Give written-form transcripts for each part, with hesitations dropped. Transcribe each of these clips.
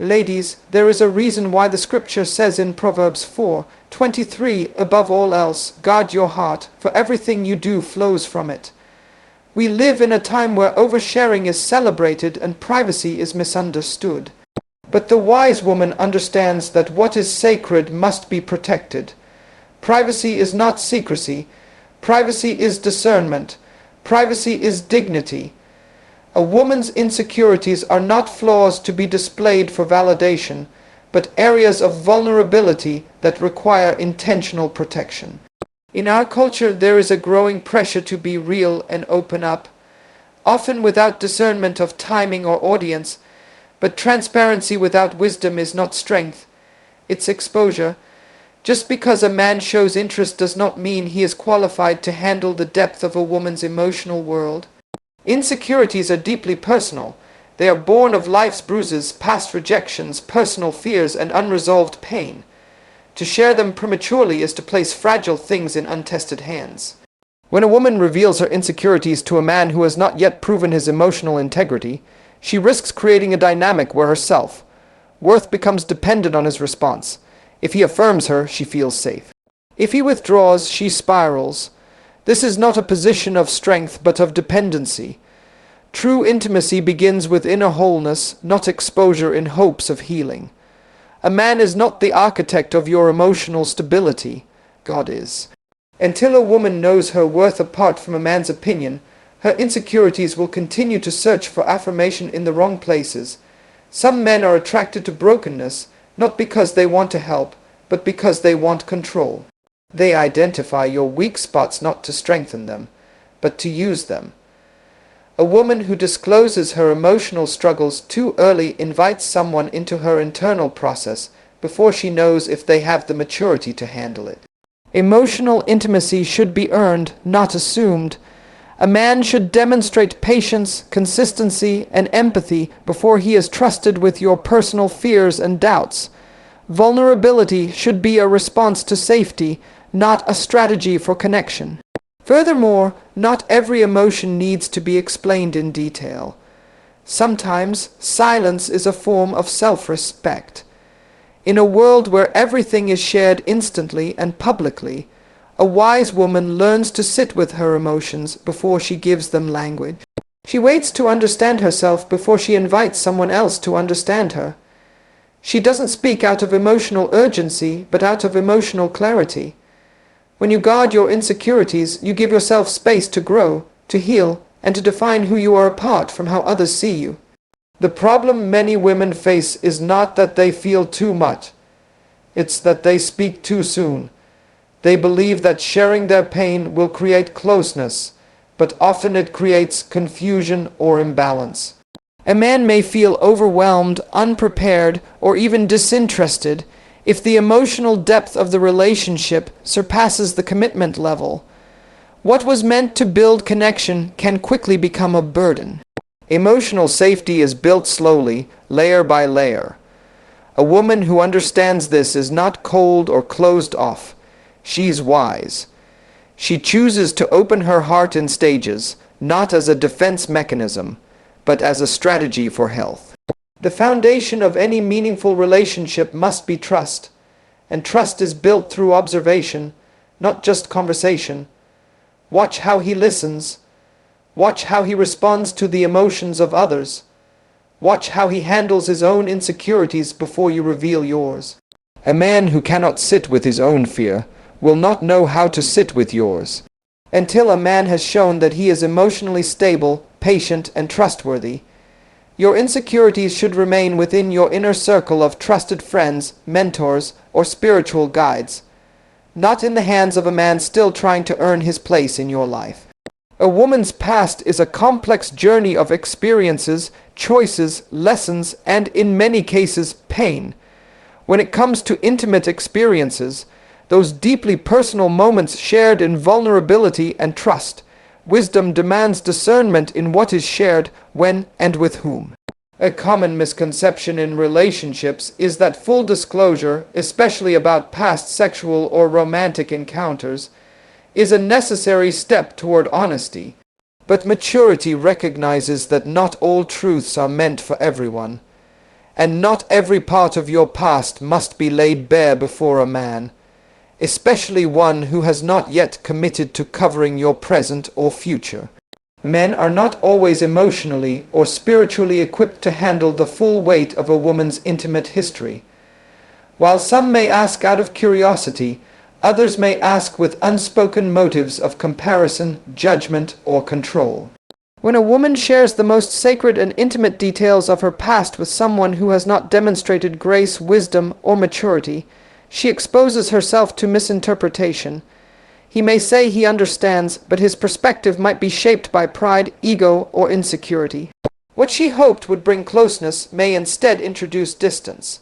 Ladies, there is a reason why the scripture says in Proverbs 4:23, above all else, guard your heart, for everything you do flows from it. We live in a time where oversharing is celebrated and privacy is misunderstood. But the wise woman understands that what is sacred must be protected. Privacy is not secrecy. Privacy is discernment. Privacy is dignity. A woman's insecurities are not flaws to be displayed for validation, but areas of vulnerability that require intentional protection. In our culture, there is a growing pressure to be real and open up, often without discernment of timing or audience, but transparency without wisdom is not strength, it's exposure. Just because a man shows interest does not mean he is qualified to handle the depth of a woman's emotional world. Insecurities are deeply personal. They are born of life's bruises, past rejections, personal fears, and unresolved pain. To share them prematurely is to place fragile things in untested hands. When a woman reveals her insecurities to a man who has not yet proven his emotional integrity, she risks creating a dynamic where her self-worth becomes dependent on his response. If he affirms her, she feels safe. If he withdraws, she spirals. This is not a position of strength, but of dependency. True intimacy begins with inner wholeness, not exposure in hopes of healing. A man is not the architect of your emotional stability. God is. Until a woman knows her worth apart from a man's opinion, her insecurities will continue to search for affirmation in the wrong places. Some men are attracted to brokenness, not because they want to help, but because they want control. They identify your weak spots not to strengthen them, but to use them. A woman who discloses her emotional struggles too early invites someone into her internal process before she knows if they have the maturity to handle it. Emotional intimacy should be earned, not assumed. A man should demonstrate patience, consistency, and empathy before he is trusted with your personal fears and doubts. Vulnerability should be a response to safety, not a strategy for connection. Furthermore, not every emotion needs to be explained in detail. Sometimes silence is a form of self-respect. In a world where everything is shared instantly and publicly, a wise woman learns to sit with her emotions before she gives them language. She waits to understand herself before she invites someone else to understand her. She doesn't speak out of emotional urgency, but out of emotional clarity. When you guard your insecurities, you give yourself space to grow, to heal, and to define who you are apart from how others see you. The problem many women face is not that they feel too much. It's that they speak too soon. They believe that sharing their pain will create closeness, but often it creates confusion or imbalance. A man may feel overwhelmed, unprepared, or even disinterested if the emotional depth of the relationship surpasses the commitment level. What was meant to build connection can quickly become a burden. Emotional safety is built slowly, layer by layer. A woman who understands this is not cold or closed off. She's wise. She chooses to open her heart in stages, not as a defense mechanism, but as a strategy for health. The foundation of any meaningful relationship must be trust, and trust is built through observation, not just conversation. Watch how he listens. Watch how he responds to the emotions of others. Watch how he handles his own insecurities before you reveal yours. A man who cannot sit with his own fear will not know how to sit with yours. Until a man has shown that he is emotionally stable, patient, and trustworthy, your insecurities should remain within your inner circle of trusted friends, mentors, or spiritual guides, not in the hands of a man still trying to earn his place in your life. A woman's past is a complex journey of experiences, choices, lessons, and in many cases, pain. When it comes to intimate experiences, those deeply personal moments shared in vulnerability and trust, wisdom demands discernment in what is shared, when, and with whom. A common misconception in relationships is that full disclosure, especially about past sexual or romantic encounters, is a necessary step toward honesty. But maturity recognizes that not all truths are meant for everyone. and not every part of your past must be laid bare before a man, especially one who has not yet committed to covering your present or future. Men are not always emotionally or spiritually equipped to handle the full weight of a woman's intimate history. While some may ask out of curiosity, others may ask with unspoken motives of comparison, judgment, or control. When a woman shares the most sacred and intimate details of her past with someone who has not demonstrated grace, wisdom, or maturity, she exposes herself to misinterpretation. He may say he understands, but his perspective might be shaped by pride, ego, or insecurity. What she hoped would bring closeness may instead introduce distance.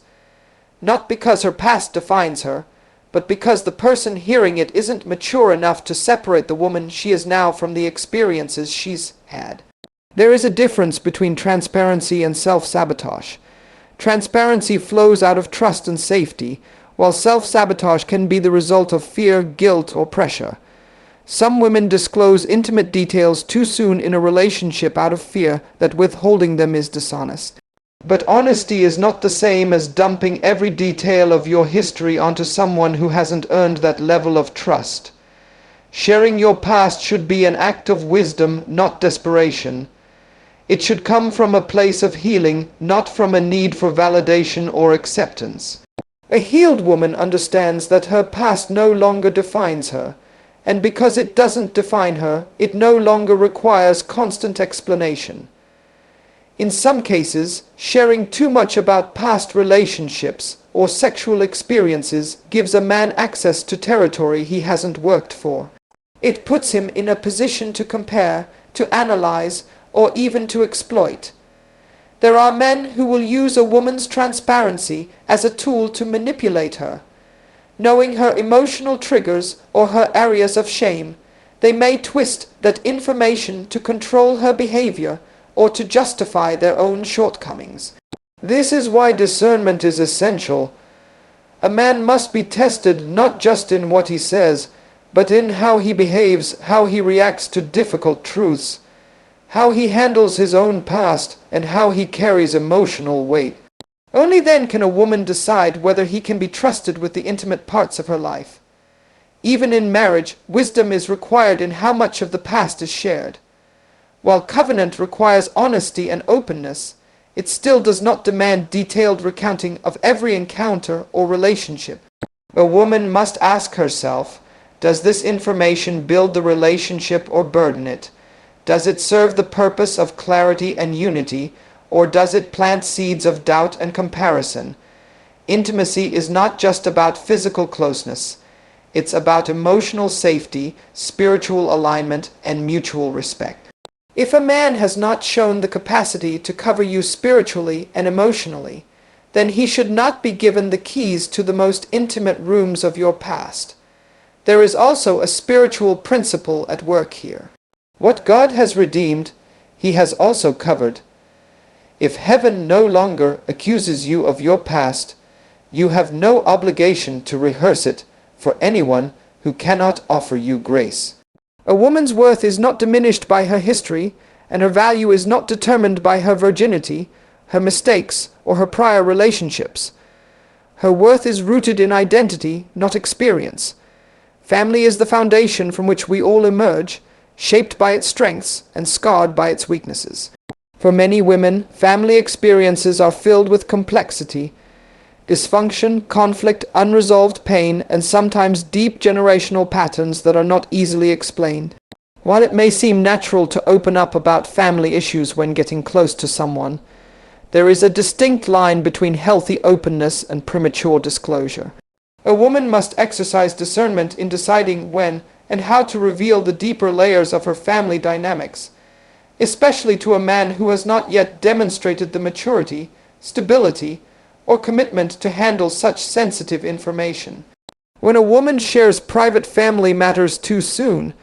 Not because her past defines her, but because the person hearing it isn't mature enough to separate the woman she is now from the experiences she's had. There is a difference between transparency and self-sabotage. Transparency flows out of trust and safety, while self-sabotage can be the result of fear, guilt, or pressure. Some women disclose intimate details too soon in a relationship out of fear that withholding them is dishonest. But honesty is not the same as dumping every detail of your history onto someone who hasn't earned that level of trust. Sharing your past should be an act of wisdom, not desperation. It should come from a place of healing, not from a need for validation or acceptance. A healed woman understands that her past no longer defines her, and because it doesn't define her, it no longer requires constant explanation. In some cases, sharing too much about past relationships or sexual experiences gives a man access to territory he hasn't worked for. It puts him in a position to compare, to analyze, or even to exploit. There are men who will use a woman's transparency as a tool to manipulate her. Knowing her emotional triggers or her areas of shame, they may twist that information to control her behavior or to justify their own shortcomings. This is why discernment is essential. A man must be tested not just in what he says, but in how he behaves, how he reacts to difficult truths, how he handles his own past, and how he carries emotional weight. Only then can a woman decide whether he can be trusted with the intimate parts of her life. Even in marriage, wisdom is required in how much of the past is shared. While covenant requires honesty and openness, it still does not demand detailed recounting of every encounter or relationship. A woman must ask herself, does this information build the relationship or burden it? Does it serve the purpose of clarity and unity, or does it plant seeds of doubt and comparison? Intimacy is not just about physical closeness. It's about emotional safety, spiritual alignment, and mutual respect. If a man has not shown the capacity to cover you spiritually and emotionally, then he should not be given the keys to the most intimate rooms of your past. There is also a spiritual principle at work here. What God has redeemed, He has also covered. If heaven no longer accuses you of your past, you have no obligation to rehearse it for anyone who cannot offer you grace. A woman's worth is not diminished by her history, and her value is not determined by her virginity, her mistakes, or her prior relationships. Her worth is rooted in identity, not experience. Family is the foundation from which we all emerge, shaped by its strengths and scarred by its weaknesses. For many women, family experiences are filled with complexity, dysfunction, conflict, unresolved pain, and sometimes deep generational patterns that are not easily explained. While it may seem natural to open up about family issues when getting close to someone, there is a distinct line between healthy openness and premature disclosure. A woman must exercise discernment in deciding when and how to reveal the deeper layers of her family dynamics, especially to a man who has not yet demonstrated the maturity, stability, or commitment to handle such sensitive information. When a woman shares private family matters too soon,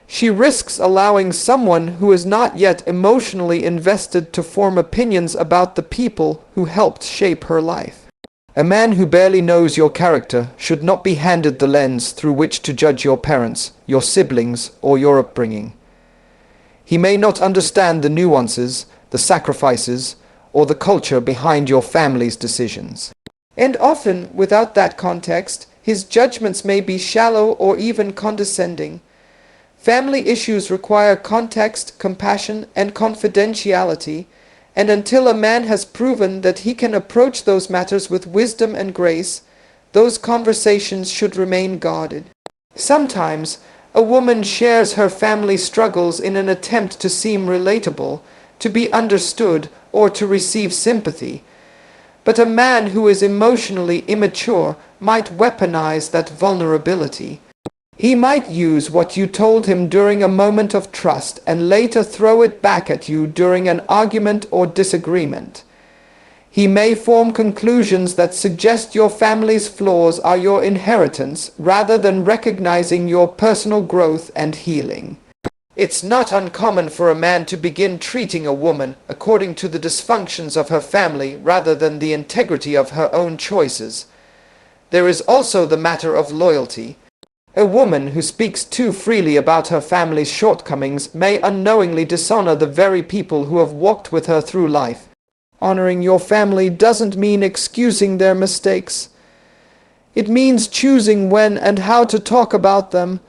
she risks allowing someone who is not yet emotionally invested to form opinions about the people who helped shape her life. A man who barely knows your character should not be handed the lens through which to judge your parents, your siblings, or your upbringing. He may not understand the nuances, the sacrifices, or the culture behind your family's decisions. And often, without that context, his judgments may be shallow or even condescending. Family issues require context, compassion, and confidentiality, and until a man has proven that he can approach those matters with wisdom and grace, those conversations should remain guarded. Sometimes, a woman shares her family struggles in an attempt to seem relatable, to be understood, or to receive sympathy. But a man who is emotionally immature might weaponize that vulnerability. He might use what you told him during a moment of trust and later throw it back at you during an argument or disagreement. He may form conclusions that suggest your family's flaws are your inheritance rather than recognizing your personal growth and healing. It's not uncommon for a man to begin treating a woman according to the dysfunctions of her family rather than the integrity of her own choices. There is also the matter of loyalty. A woman who speaks too freely about her family's shortcomings may unknowingly dishonor the very people who have walked with her through life. Honoring your family doesn't mean excusing their mistakes. It means choosing when and how to talk about them,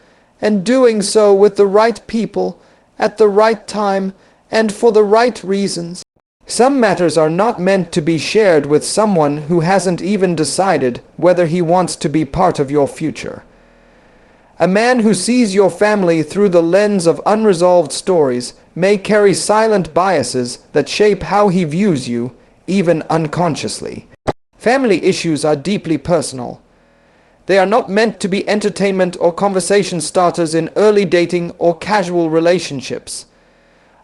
and doing so with the right people, at the right time, and for the right reasons. Some matters are not meant to be shared with someone who hasn't even decided whether he wants to be part of your future. A man who sees your family through the lens of unresolved stories may carry silent biases that shape how he views you, even unconsciously. Family issues are deeply personal. They are not meant to be entertainment or conversation starters in early dating or casual relationships.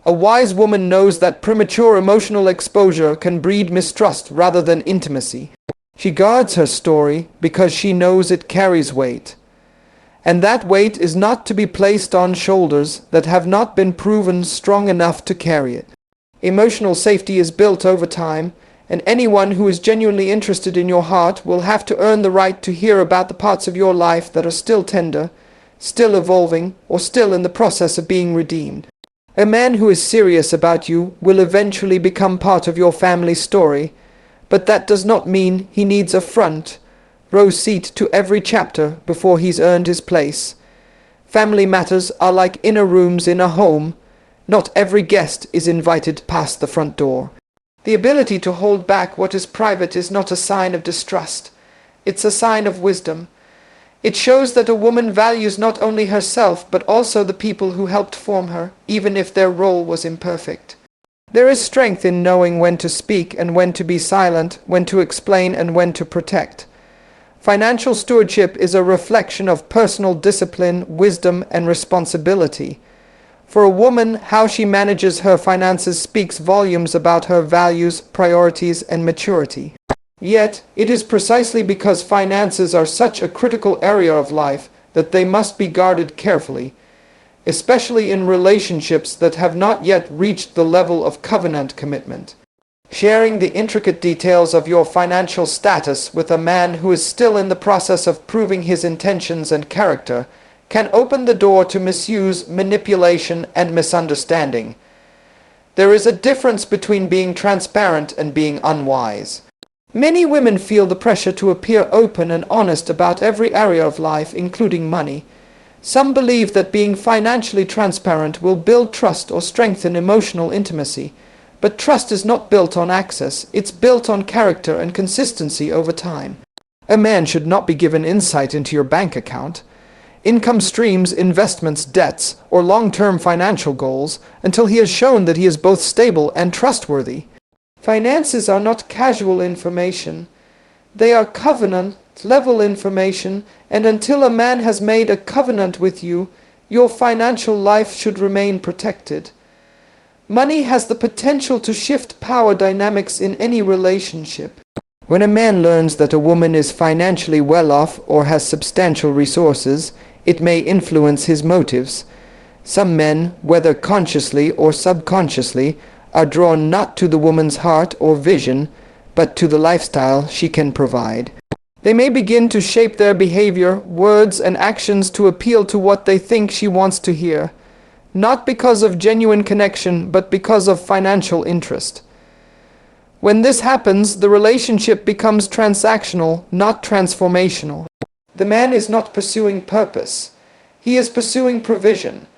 A wise woman knows that premature emotional exposure can breed mistrust rather than intimacy. She guards her story because she knows it carries weight. And that weight is not to be placed on shoulders that have not been proven strong enough to carry it. Emotional safety is built over time, and anyone who is genuinely interested in your heart will have to earn the right to hear about the parts of your life that are still tender, still evolving, or still in the process of being redeemed. A man who is serious about you will eventually become part of your family story, but that does not mean he needs a front row seat to every chapter before he's earned his place. Family matters are like inner rooms in a home. Not every guest is invited past the front door. The ability to hold back what is private is not a sign of distrust. It's a sign of wisdom. It shows that a woman values not only herself but also the people who helped form her, even if their role was imperfect. There is strength in knowing when to speak and when to be silent, when to explain and when to protect. Financial stewardship is a reflection of personal discipline, wisdom, and responsibility. For a woman, how she manages her finances speaks volumes about her values, priorities, and maturity. Yet, it is precisely because finances are such a critical area of life that they must be guarded carefully, especially in relationships that have not yet reached the level of covenant commitment. Sharing the intricate details of your financial status with a man who is still in the process of proving his intentions and character can open the door to misuse, manipulation, and misunderstanding. There is a difference between being transparent and being unwise. Many women feel the pressure to appear open and honest about every area of life, including money. Some believe that being financially transparent will build trust or strengthen emotional intimacy. But trust is not built on access, it's built on character and consistency over time. A man should not be given insight into your bank account, income streams, investments, debts, or long-term financial goals until he has shown that he is both stable and trustworthy. Finances are not casual information. They are covenant-level information, and until a man has made a covenant with you, your financial life should remain protected. Money has the potential to shift power dynamics in any relationship. When a man learns that a woman is financially well off or has substantial resources, it may influence his motives. Some men, whether consciously or subconsciously, are drawn not to the woman's heart or vision, but to the lifestyle she can provide. They may begin to shape their behavior, words, and actions to appeal to what they think she wants to hear. Not because of genuine connection, but because of financial interest. When this happens, the relationship becomes transactional, not transformational. The man is not pursuing purpose. He is pursuing provision.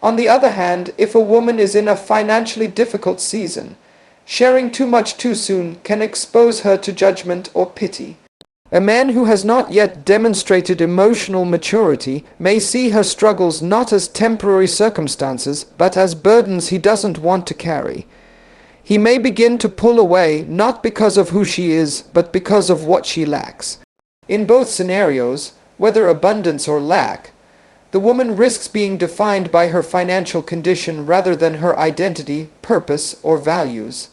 On the other hand, if a woman is in a financially difficult season, sharing too much too soon can expose her to judgment or pity. A man who has not yet demonstrated emotional maturity may see her struggles not as temporary circumstances, but as burdens he doesn't want to carry. He may begin to pull away, not because of who she is, but because of what she lacks. In both scenarios, whether abundance or lack, the woman risks being defined by her financial condition rather than her identity, purpose, or values.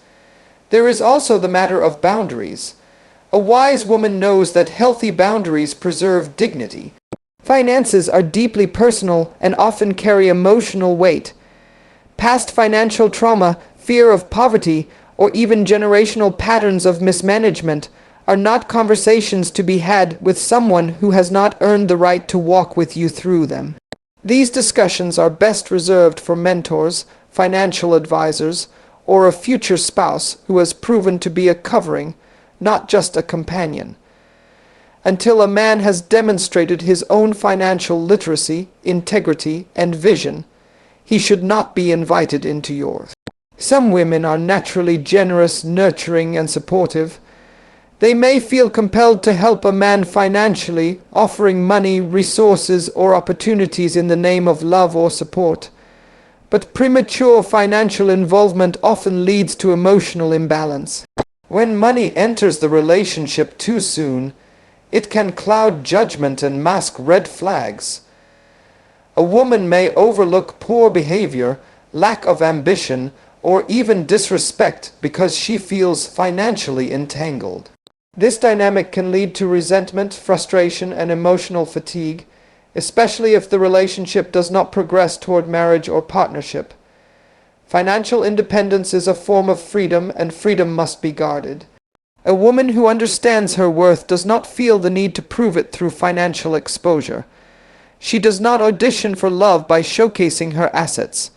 There is also the matter of boundaries. A wise woman knows that healthy boundaries preserve dignity. Finances are deeply personal and often carry emotional weight. Past financial trauma, fear of poverty, or even generational patterns of mismanagement are not conversations to be had with someone who has not earned the right to walk with you through them. These discussions are best reserved for mentors, financial advisors, or a future spouse who has proven to be a covering, not just a companion. Until a man has demonstrated his own financial literacy, integrity, and vision, he should not be invited into yours. Some women are naturally generous, nurturing, and supportive. They may feel compelled to help a man financially, offering money, resources, or opportunities in the name of love or support. But premature financial involvement often leads to emotional imbalance. When money enters the relationship too soon, it can cloud judgment and mask red flags. A woman may overlook poor behavior, lack of ambition, or even disrespect because she feels financially entangled. This dynamic can lead to resentment, frustration, and emotional fatigue, especially if the relationship does not progress toward marriage or partnership. Financial independence is a form of freedom, and freedom must be guarded. A woman who understands her worth does not feel the need to prove it through financial exposure. She does not audition for love by showcasing her assets.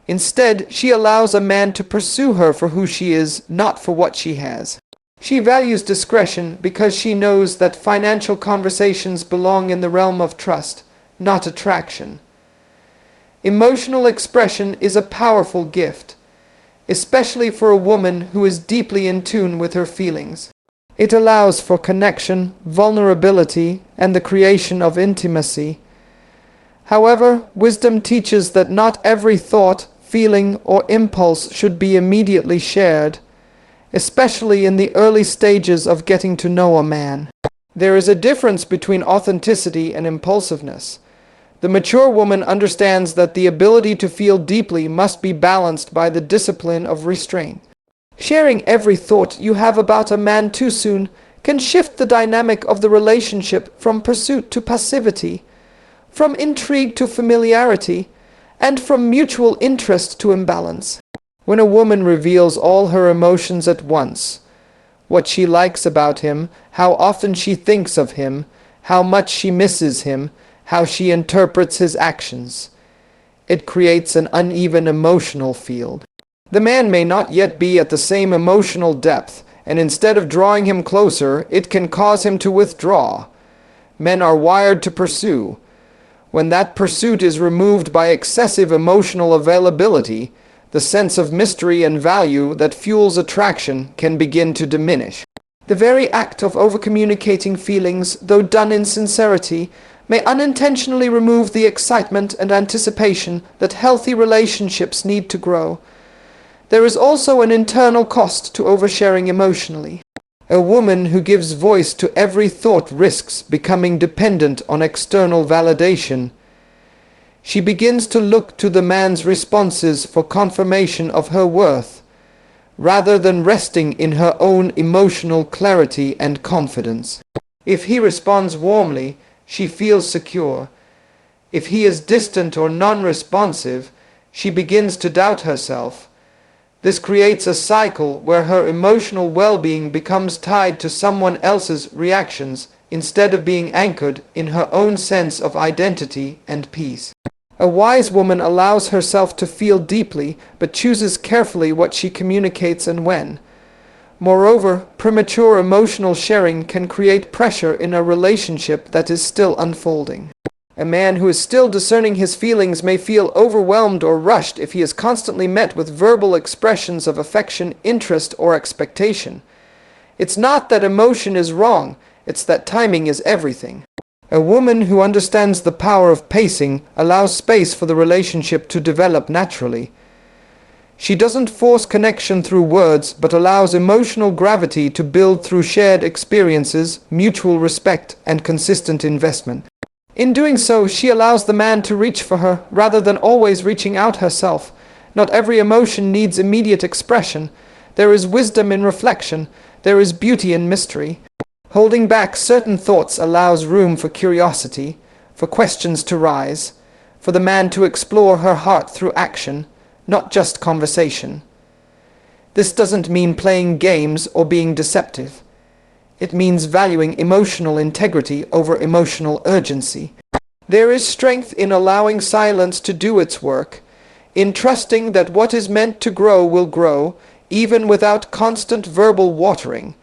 Instead, she allows a man to pursue her for who she is, not for what she has. She values discretion because she knows that financial conversations belong in the realm of trust, not attraction. Emotional expression is a powerful gift, especially for a woman who is deeply in tune with her feelings. It allows for connection, vulnerability, and the creation of intimacy. However, wisdom teaches that not every thought, feeling, or impulse should be immediately shared, especially in the early stages of getting to know a man. There is a difference between authenticity and impulsiveness. The mature woman understands that the ability to feel deeply must be balanced by the discipline of restraint. Sharing every thought you have about a man too soon can shift the dynamic of the relationship from pursuit to passivity, from intrigue to familiarity, and from mutual interest to imbalance. When a woman reveals all her emotions at once, what she likes about him, how often she thinks of him, how much she misses him, how she interprets his actions, it creates an uneven emotional field. The man may not yet be at the same emotional depth, and instead of drawing him closer, it can cause him to withdraw. Men are wired to pursue. When that pursuit is removed by excessive emotional availability, the sense of mystery and value that fuels attraction can begin to diminish. The very act of overcommunicating feelings, though done in sincerity, may unintentionally remove the excitement and anticipation that healthy relationships need to grow. There is also an internal cost to oversharing emotionally. A woman who gives voice to every thought risks becoming dependent on external validation. She begins to look to the man's responses for confirmation of her worth, rather than resting in her own emotional clarity and confidence. If he responds warmly, she feels secure. If he is distant or non-responsive, she begins to doubt herself. This creates a cycle where her emotional well-being becomes tied to someone else's reactions instead of being anchored in her own sense of identity and peace. A wise woman allows herself to feel deeply, but chooses carefully what she communicates and when. Moreover, premature emotional sharing can create pressure in a relationship that is still unfolding. A man who is still discerning his feelings may feel overwhelmed or rushed if he is constantly met with verbal expressions of affection, interest, or expectation. It's not that emotion is wrong, it's that timing is everything. A woman who understands the power of pacing allows space for the relationship to develop naturally. She doesn't force connection through words, but allows emotional gravity to build through shared experiences, mutual respect, and consistent investment. In doing so, she allows the man to reach for her, rather than always reaching out herself. Not every emotion needs immediate expression. There is wisdom in reflection. There is beauty in mystery. Holding back certain thoughts allows room for curiosity, for questions to rise, for the man to explore her heart through action, not just conversation. This doesn't mean playing games or being deceptive. It means valuing emotional integrity over emotional urgency. There is strength in allowing silence to do its work, in trusting that what is meant to grow will grow, even without constant verbal watering.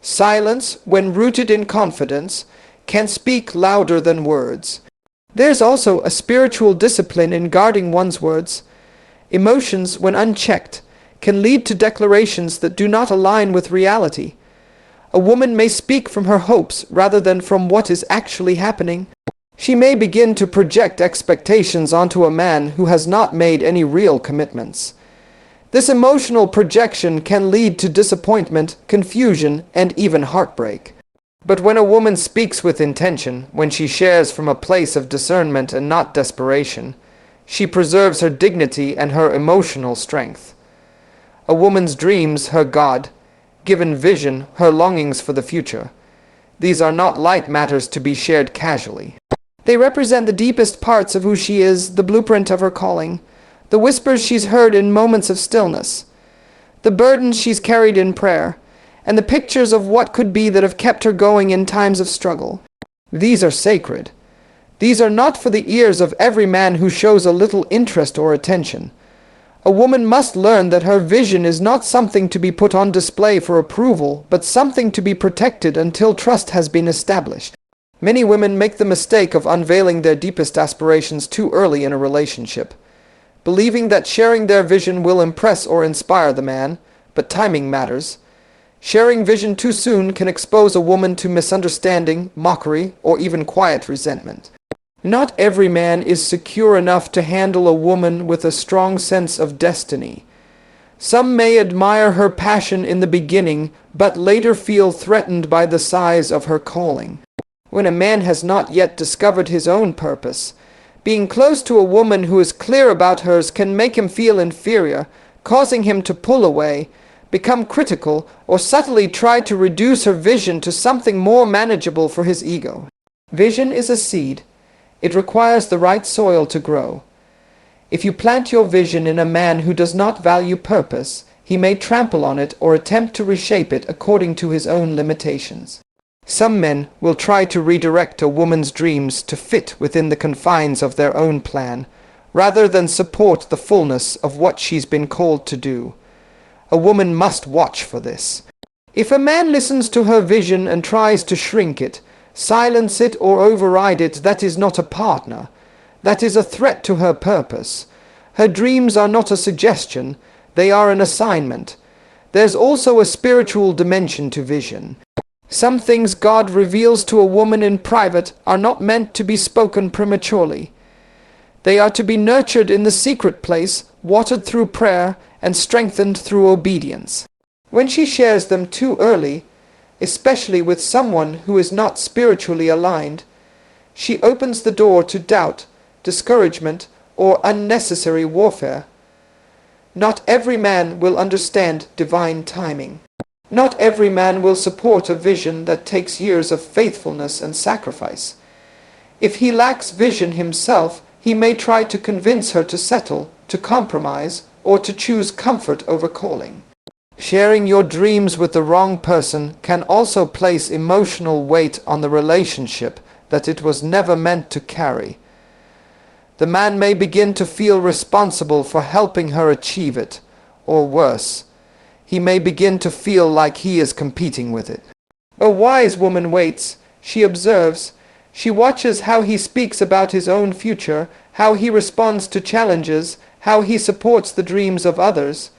Silence, when rooted in confidence, can speak louder than words. There's also a spiritual discipline in guarding one's words. Emotions, when unchecked, can lead to declarations that do not align with reality. A woman may speak from her hopes rather than from what is actually happening. She may begin to project expectations onto a man who has not made any real commitments. This emotional projection can lead to disappointment, confusion, and even heartbreak. But when a woman speaks with intention, when she shares from a place of discernment and not desperation, she preserves her dignity and her emotional strength. A woman's dreams, her God, given vision, her longings for the future. These are not light matters to be shared casually. They represent the deepest parts of who she is, the blueprint of her calling, the whispers she's heard in moments of stillness, the burdens she's carried in prayer, and the pictures of what could be that have kept her going in times of struggle. These are sacred. These are not for the ears of every man who shows a little interest or attention. A woman must learn that her vision is not something to be put on display for approval, but something to be protected until trust has been established. Many women make the mistake of unveiling their deepest aspirations too early in a relationship, believing that sharing their vision will impress or inspire the man, but timing matters. Sharing vision too soon can expose a woman to misunderstanding, mockery, or even quiet resentment. Not every man is secure enough to handle a woman with a strong sense of destiny. Some may admire her passion in the beginning, but later feel threatened by the size of her calling. When a man has not yet discovered his own purpose, being close to a woman who is clear about hers can make him feel inferior, causing him to pull away, become critical, or subtly try to reduce her vision to something more manageable for his ego. Vision is a seed. It requires the right soil to grow. If you plant your vision in a man who does not value purpose, he may trample on it or attempt to reshape it according to his own limitations. Some men will try to redirect a woman's dreams to fit within the confines of their own plan, rather than support the fullness of what she's been called to do. A woman must watch for this. If a man listens to her vision and tries to shrink it, silence it, or override it, that is not a partner. That is a threat to her purpose. Her dreams are not a suggestion, they are an assignment. There's also a spiritual dimension to vision. Some things God reveals to a woman in private are not meant to be spoken prematurely. They are to be nurtured in the secret place, watered through prayer, and strengthened through obedience. When she shares them too early, especially with someone who is not spiritually aligned, she opens the door to doubt, discouragement, or unnecessary warfare. Not every man will understand divine timing. Not every man will support a vision that takes years of faithfulness and sacrifice. If he lacks vision himself, he may try to convince her to settle, to compromise, or to choose comfort over calling. Sharing your dreams with the wrong person can also place emotional weight on the relationship that it was never meant to carry. The man may begin to feel responsible for helping her achieve it, or worse, he may begin to feel like he is competing with it. A wise woman waits. She observes. She watches how he speaks about his own future, how he responds to challenges, how he supports the dreams of others.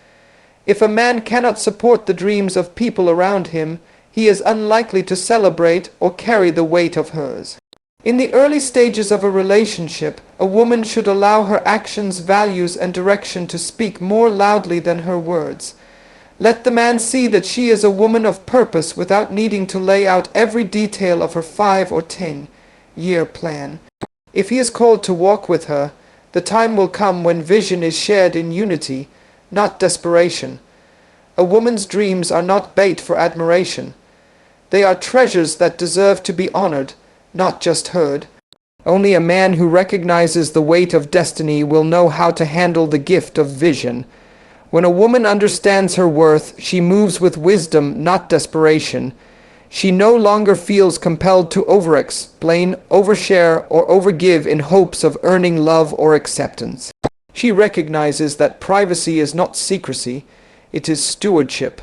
If a man cannot support the dreams of people around him, he is unlikely to celebrate or carry the weight of hers. In the early stages of a relationship, a woman should allow her actions, values, and direction to speak more loudly than her words. Let the man see that she is a woman of purpose without needing to lay out every detail of her 5 or 10-year plan. If he is called to walk with her, the time will come when vision is shared in unity, not desperation. A woman's dreams are not bait for admiration. They are treasures that deserve to be honored, not just heard. Only a man who recognizes the weight of destiny will know how to handle the gift of vision. When a woman understands her worth, she moves with wisdom, not desperation. She no longer feels compelled to over-explain, overshare, or overgive in hopes of earning love or acceptance. She recognizes that privacy is not secrecy, it is stewardship.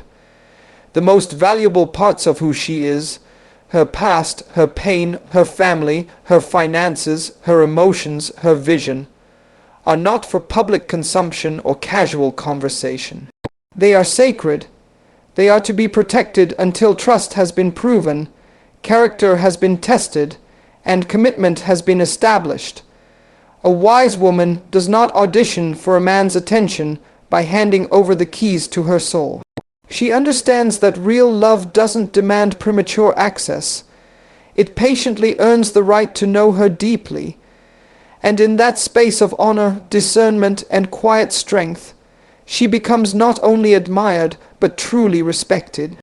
The most valuable parts of who she is, her past, her pain, her family, her finances, her emotions, her vision, are not for public consumption or casual conversation. They are sacred. They are to be protected until trust has been proven, character has been tested, and commitment has been established. A wise woman does not audition for a man's attention by handing over the keys to her soul. She understands that real love doesn't demand premature access. It patiently earns the right to know her deeply. And in that space of honor, discernment, and quiet strength, she becomes not only admired, but truly respected.